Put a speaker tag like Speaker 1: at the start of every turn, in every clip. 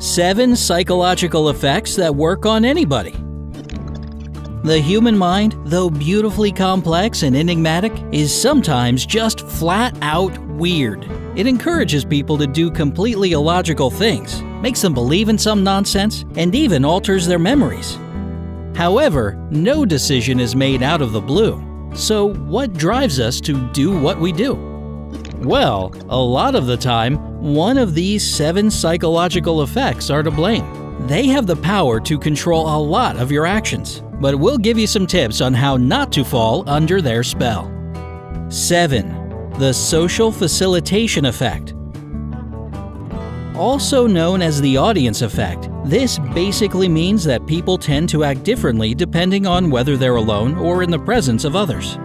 Speaker 1: 7 psychological effects that work on anybody. The human mind, though beautifully complex and enigmatic, is sometimes just flat out weird. It encourages people to do completely illogical things, makes them believe in some nonsense, and even alters their memories. However, no decision is made out of the blue. So what drives us to do what we do? Well, a lot of the time, one of these 7 psychological effects are to blame. They have the power to control a lot of your actions, but we'll give you some tips on how not to fall under their spell. 7. The social facilitation effect. Also known as the audience effect, this basically means that people tend to act differently depending on whether they're alone or in the presence of others.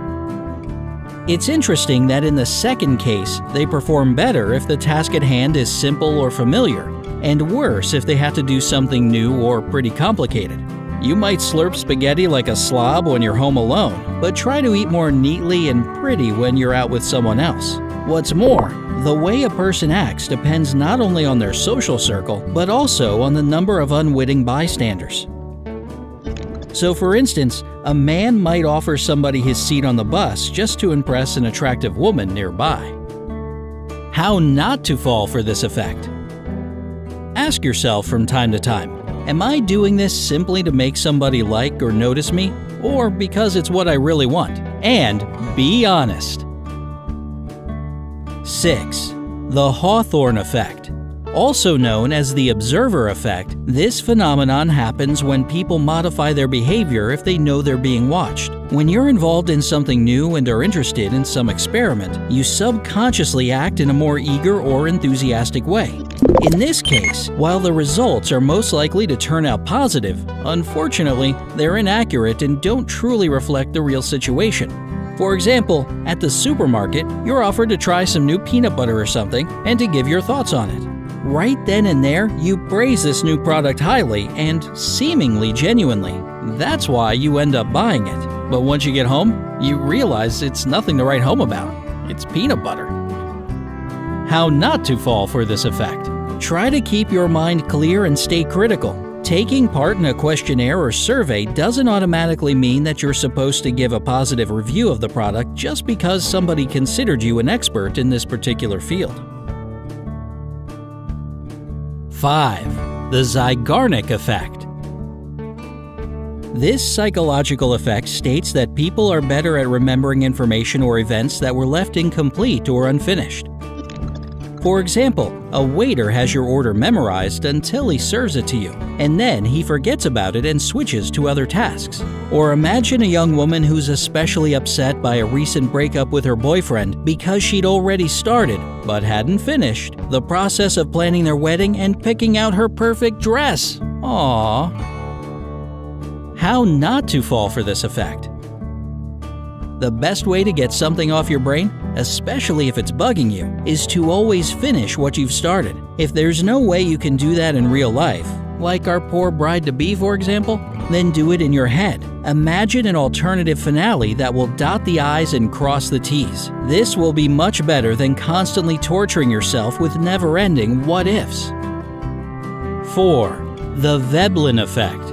Speaker 1: It's interesting that in the second case, they perform better if the task at hand is simple or familiar, and worse if they have to do something new or pretty complicated. You might slurp spaghetti like a slob when you're home alone, but try to eat more neatly and pretty when you're out with someone else. What's more, the way a person acts depends not only on their social circle, but also on the number of unwitting bystanders. So for instance, a man might offer somebody his seat on the bus just to impress an attractive woman nearby. How not to fall for this effect? Ask yourself from time to time, am I doing this simply to make somebody like or notice me, or because it's what I really want? And be honest. 6. The Hawthorne effect. Also known as the observer effect, this phenomenon happens when people modify their behavior if they know they're being watched. When you're involved in something new and are interested in some experiment, you subconsciously act in a more eager or enthusiastic way. In this case, while the results are most likely to turn out positive, unfortunately, they're inaccurate and don't truly reflect the real situation. For example, at the supermarket, you're offered to try some new peanut butter or something and to give your thoughts on it. Right then and there, you praise this new product highly and seemingly genuinely. That's why you end up buying it. But once you get home, you realize it's nothing to write home about. It's peanut butter. How not to fall for this effect. Try to keep your mind clear and stay critical. Taking part in a questionnaire or survey doesn't automatically mean that you're supposed to give a positive review of the product just because somebody considered you an expert in this particular field. 5. The Zeigarnik effect. This psychological effect states that people are better at remembering information or events that were left incomplete or unfinished. For example, a waiter has your order memorized until he serves it to you, and then he forgets about it and switches to other tasks. Or imagine a young woman who's especially upset by a recent breakup with her boyfriend because she'd already started, but hadn't finished, the process of planning their wedding and picking out her perfect dress. Aww. How not to fall for this effect. The best way to get something off your brain, especially if it's bugging you, is to always finish what you've started. If there's no way you can do that in real life, like our poor bride-to-be for example, then do it in your head. Imagine an alternative finale that will dot the I's and cross the T's. This will be much better than constantly torturing yourself with never-ending what-ifs. 4. The Veblen effect.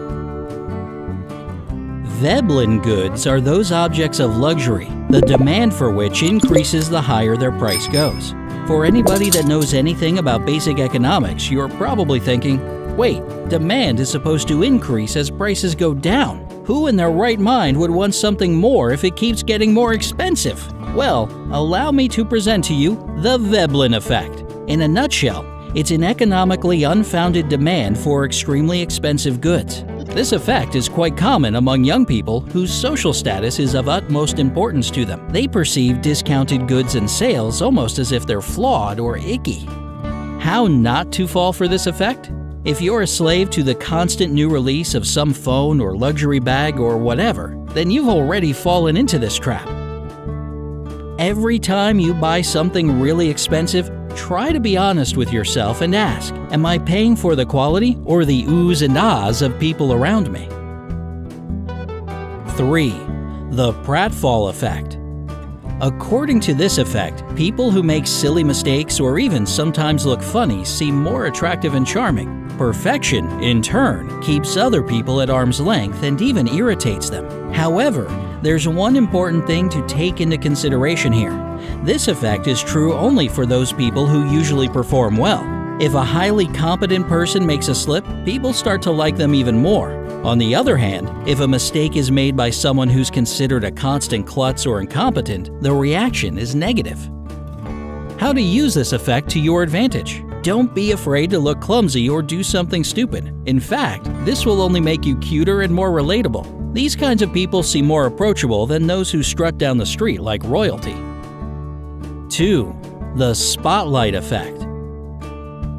Speaker 1: Veblen goods are those objects of luxury, the demand for which increases the higher their price goes. For anybody that knows anything about basic economics, you're probably thinking, wait, demand is supposed to increase as prices go down. Who in their right mind would want something more if it keeps getting more expensive? Well, allow me to present to you the Veblen effect. In a nutshell, it's an economically unfounded demand for extremely expensive goods. This effect is quite common among young people whose social status is of utmost importance to them. They perceive discounted goods and sales almost as if they're flawed or icky. How not to fall for this effect? If you're a slave to the constant new release of some phone or luxury bag or whatever, then you've already fallen into this trap. Every time you buy something really expensive, try to be honest with yourself and ask, am I paying for the quality or the oohs and ahs of people around me? 3. The pratfall effect. According to this effect, people who make silly mistakes or even sometimes look funny seem more attractive and charming. Perfection, in turn, keeps other people at arm's length and even irritates them. However, there's one important thing to take into consideration here. This effect is true only for those people who usually perform well. If a highly competent person makes a slip, people start to like them even more. On the other hand, if a mistake is made by someone who's considered a constant klutz or incompetent, the reaction is negative. How to use this effect to your advantage. Don't be afraid to look clumsy or do something stupid. In fact, this will only make you cuter and more relatable. These kinds of people seem more approachable than those who strut down the street like royalty. 2. The spotlight effect.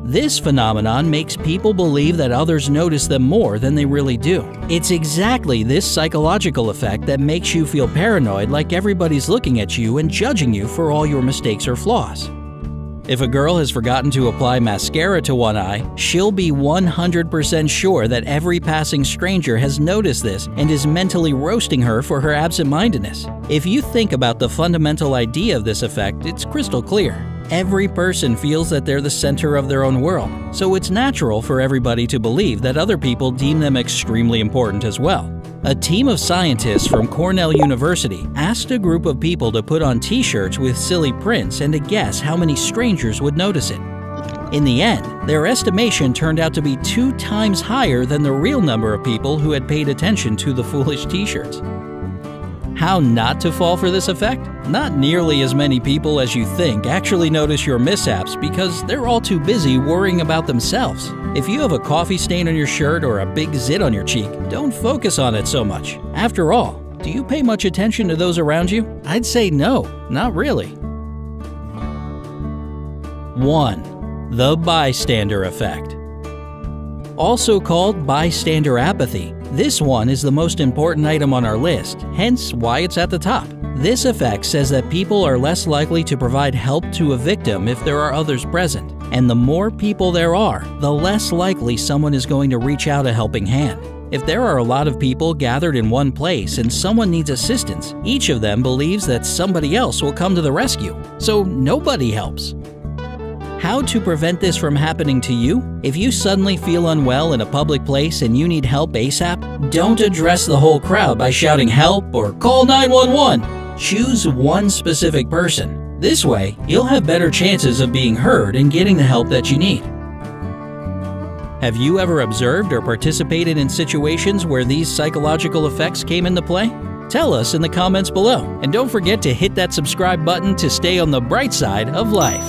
Speaker 1: This phenomenon makes people believe that others notice them more than they really do. It's exactly this psychological effect that makes you feel paranoid, like everybody's looking at you and judging you for all your mistakes or flaws. If a girl has forgotten to apply mascara to one eye, she'll be 100% sure that every passing stranger has noticed this and is mentally roasting her for her absent-mindedness. If you think about the fundamental idea of this effect, it's crystal clear. Every person feels that they're the center of their own world, so it's natural for everybody to believe that other people deem them extremely important as well. A team of scientists from Cornell University asked a group of people to put on t-shirts with silly prints and to guess how many strangers would notice it. In the end, their estimation turned out to be 2 times higher than the real number of people who had paid attention to the foolish t-shirts. How not to fall for this effect? Not nearly as many people as you think actually notice your mishaps because they're all too busy worrying about themselves. If you have a coffee stain on your shirt or a big zit on your cheek, don't focus on it so much. After all, do you pay much attention to those around you? I'd say no, not really. 1. The bystander effect. Also called bystander apathy, this one is the most important item on our list, hence why it's at the top. This effect says that people are less likely to provide help to a victim if there are others present, and the more people there are, the less likely someone is going to reach out a helping hand. If there are a lot of people gathered in one place and someone needs assistance, each of them believes that somebody else will come to the rescue, so nobody helps. How to prevent this from happening to you? If you suddenly feel unwell in a public place and you need help ASAP, don't address the whole crowd by shouting help or call 911. Choose one specific person. This way, you'll have better chances of being heard and getting the help that you need. Have you ever observed or participated in situations where these psychological effects came into play? Tell us in the comments below, and don't forget to hit that subscribe button to stay on the bright side of life.